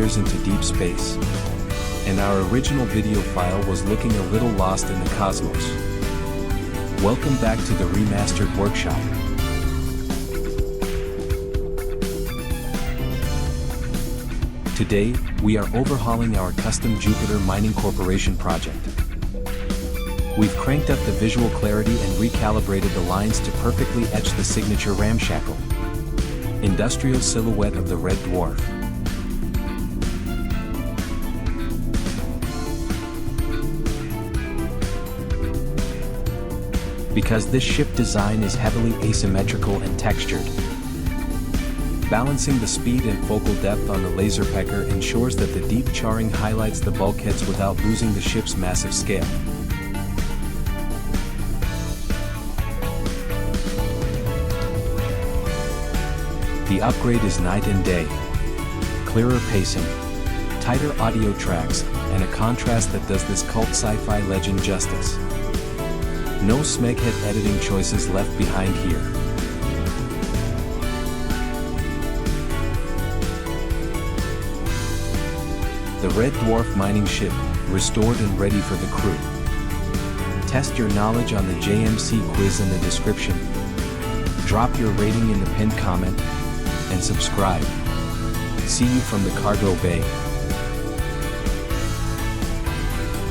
meters into deep space. And our original video file was looking a little lost in the cosmos. Welcome back to the Remastered Workshop. Today, we are overhauling our custom Jupiter Mining Corporation project. We've cranked up the visual clarity and recalibrated the lines to perfectly etch the signature ramshackle, industrial silhouette of the Red Dwarf. Because this ship design is heavily asymmetrical and textured. Balancing the speed and focal depth on the laser pecker ensures that the deep charring highlights the bulkheads without losing the ship's massive scale. The upgrade is night and day. Clearer pacing, tighter audio tracks, and a contrast that does this cult sci-fi legend justice. No Smeghead editing choices left behind here. The Red Dwarf Mining Ship, restored and ready for the crew. Test your knowledge on the JMC quiz in the description. Drop your rating in the pinned comment, and subscribe. See you from the cargo bay.